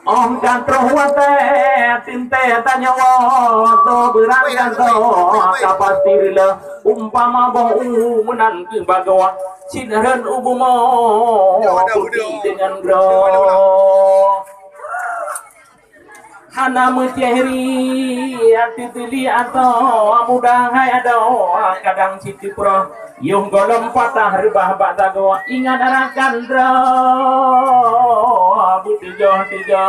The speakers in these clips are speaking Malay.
Om kantroh wate tinte tanyawa to berang kanto kapastirila umpama bau menan ke bagawa sinaren ubumo putih dengan gro hana mutiahri ati tili atau mudah hai ada kadang siti pro yung golong patah rebah batago ingat arakan dro tiga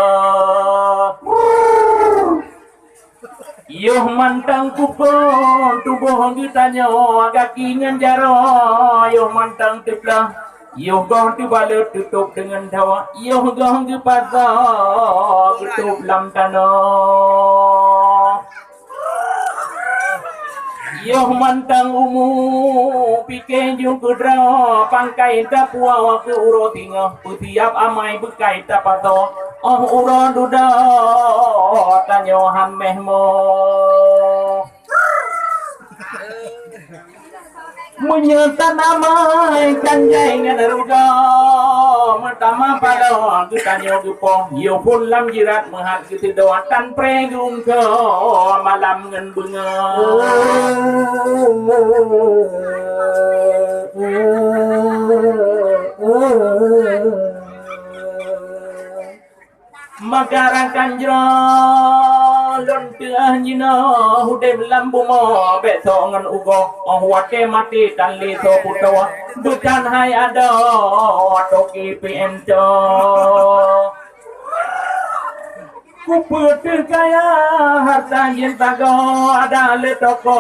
yuh mantang kupon tubuh ditanya agak ingin jaro yuh mantang teplah yuh gong dibalut tutup dengan dawa yuh gong dipasang tutup lam tanah yuh mantang umu pikir juga dra pangkai tapua ke uro tingah putiap amai bekai tapato oh uro duda tanyohan mehmo menyertan amai kanjai ngadaruga pertama pada tanyo gupo yo pun lam jirat mehat gitu doa tan pregung ke malam ngen bunga magara kanjro lontiah nyino hudem lambu mo beso ngan ugo wate mati tan li so putawa bukan hai ada toki PM to kuput kaya harta yen tago ada le toko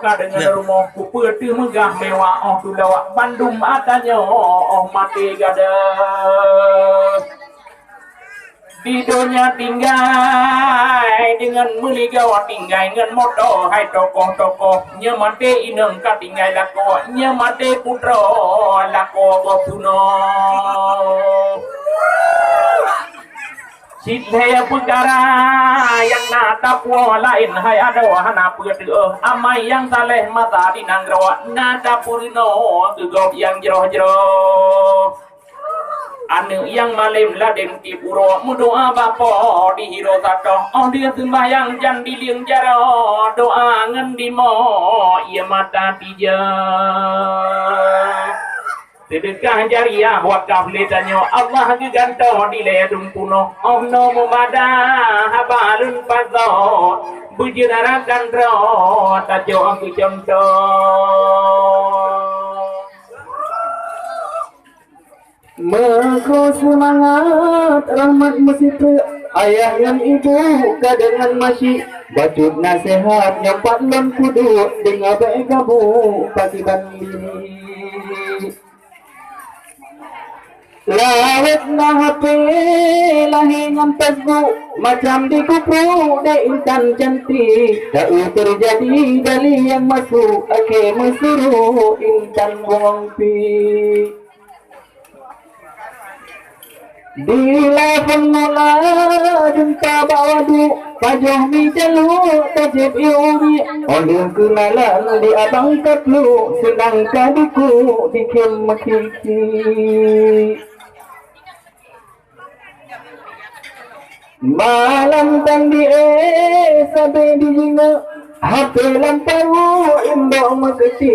kadengan rumah kuput megah mewah tu lawak Bandung atanya mati gada di dunia tinggal dengan muligawa tinggal dengan moto hai tokoh-tokoh nyamate ineng ka tinggal lako nyamate putro lako gopuno Sidhaya perkara yang nata puwa lain hai ada wahana pegede amai yang saleh mata di nanggrawat nata purino gegop yang jeroh-jeroh anu yang malim ladem ti puro mudoa bapo di hiro tato dia sembahyang jan di liang jaro doa ngendi mo ia mata tija sedekah jariah wakaf letanyo Allah geganto di ledung kuno no mumada habalun paso bujinarakan ro tajo aku contoh Mako semangat rahmat masih ayah dan ibu kadangan masih bacut nasihat nyampat lem kudu dengan baik kamu pagi bandi lawet na hape lahi ngampas bu macam di kupu de intan cantik tak terjadi dari yang masuk ake mesuruh intan wongpi Bila pemula jumpa bawadu Pajoh mi jalu tajib iuri Oleh kenalan di abang katlu Senang kadiku dikim makiki Malam tandi sabe di jinga Hati lamparu imbau maketi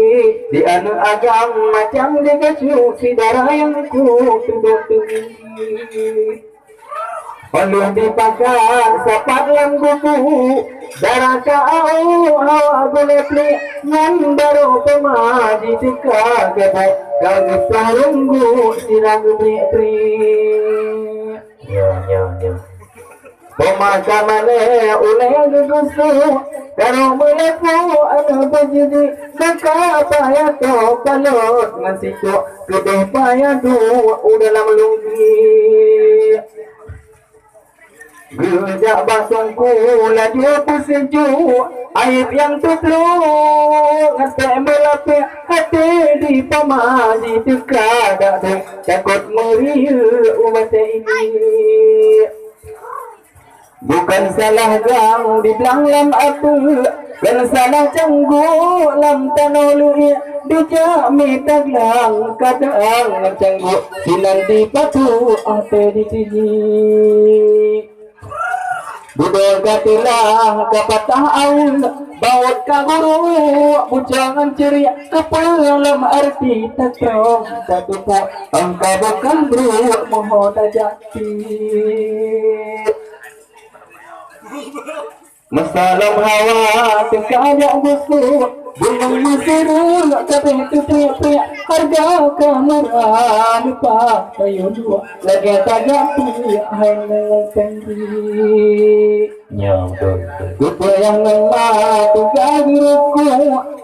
Di anu agam macam digacu Si darah yang ku tuduk-tuduk Perlu dipakai sapat lam kuku Darah kau hawa boleh Ngan baru pemaji tika Gadai kau gesah runggu Silang pri Ya Pemakamannya oleh gugusu Kalau melepu anu berjudi Maka payah kau balot Ngasih kau kedeh payah tu Udah lama lunggi Gejak basungku Lagi aku sejuk Aib yang tutlu Ngasih melapik hati di pamaji Teka tak takut meriah umat ini Bukan salah gang di belang lam aku Dan salah canggu lam tanolui dijami taglang kadang canggu sinandi patu ate ditiji budol katilah kapatahan baut kaguru bujangan ceria kepelam arti takrong tatupa angka bukan bro mohoda jati masalam hawa tekanya busu bunga mesuru kabeh tutupi harga kamera lupa kayu dua lagi tajam hanya sendiri betul. Kupa yang lemah tugas guruku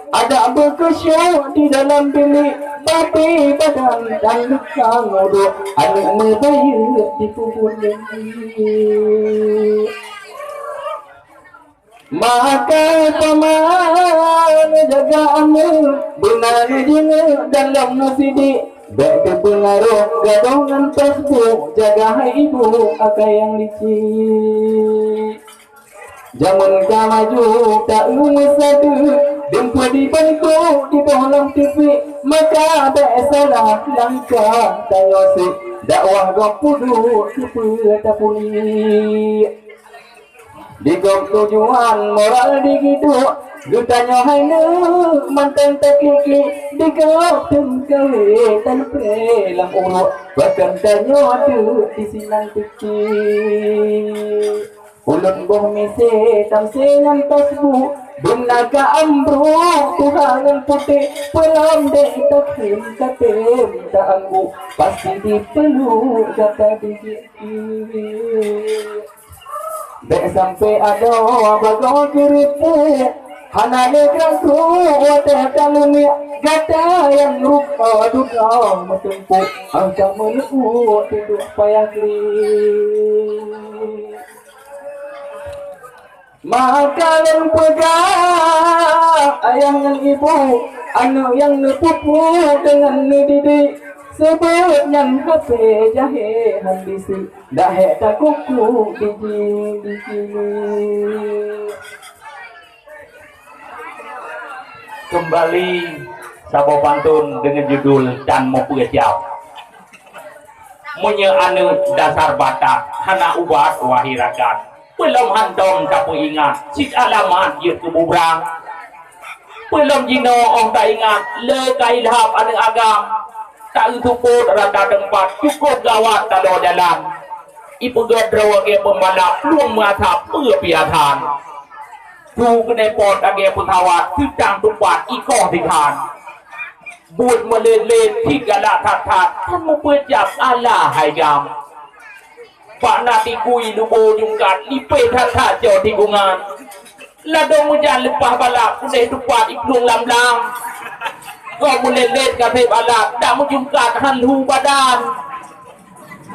ada berkesyau di dalam bilik tapi badan dan luka ngodo anak membayar di kubur ini maka paman jagaanmu benar jina dalam nasidi baik pengaruh gadongan Facebook jaga ibu akai yang licik zaman maju tak lumus satu dempa dibantu di dalam TV maka tak salah langkah tayosi dakwah gopudu kepada puli digom tujuan moral digitu gutanya haine mantan tekiki digop tengkawe dan pelang urut bahkan tanya tu di sinan tiki ulun boh misi tamsingan tasbu Bunaga ambro Tuhan putih pelam dek takim katem tak anggu pasti dipeluk kata digit dek sampai ada bagai keriput hanane kerangku wadah kalumi gata yang rupa duka metempuh angka menepuk tidur payah maka yang pegang ayang yang ibu anak yang nepupu dengan didik sebabnya HP jahe handisi dah tak kuku di sini. Kembali Sabo pantun dengan judul dan mau pejam munya anu dasar batak hana ubat wahirakan belum hantom tak ingat cik alamat yuk kebubrang belum jino orang tak ingat lekai lahap anu agam tak utuput rata tempat cukup gawat talo jalan ibu gedro ke pembalap luang matap perpiatan tu kena pot age putawat tudang tempat ikoh dikan buat melelet tiga latat kan mempejap ala hayam pak nati kui lubo jungkat lipe tata jauh tigungan ladong mujan lepah balap kudai tempat iklung lam-lam kau melelet kata balap tak menjungkat hanhu badan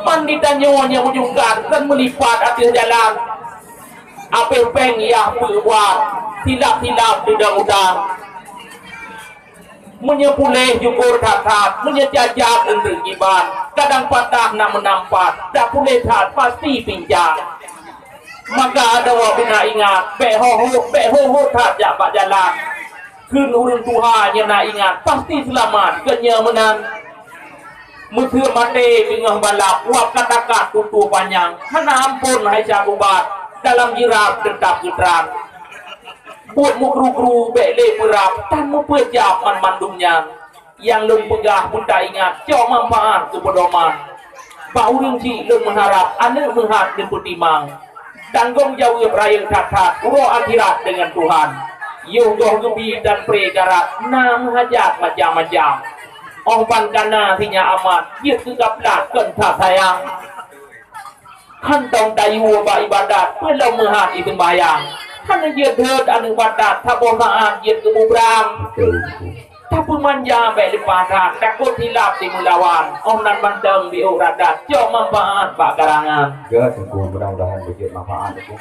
mandi tanyonya menjungkat kan melipat atas jalan apa peng yang berbuat silap-silap di udang menyepulih jukur tak menyejajak untuk iban kadang patah nak menampak tak boleh tak pasti pinjam maka ada wabina ingat beho tak jabat jalan kun urun Tuhan yang nak ingat pasti selamat kenyamanan musuh mati dengan balap wap katakat tutu panjang hana ampun hai cabubat dalam jirap tetap getrang buat mukru-kru bele berap dan mempejam mandumnya yang lem pegah pun tak ingat jauh manfaat kepedoman bau ringci lem mengharap anak menghat dan pertimang tanggung jauh raya kakat uruh akhirat dengan Tuhan yogoh gebi dan pregarat nam hajat macam-macam orang kana sinya amat dia kegaplat kentah sayang hantong dayu ba ibadat belum menghat itu bayang hanya dia derd anu badat tabo saat dia kebubrang tapi manja baik lepasan takut hilap di mulawan om nan banteng di uradat jauh manfaat pak karangan mudah-mudahan berjaya manfaat itu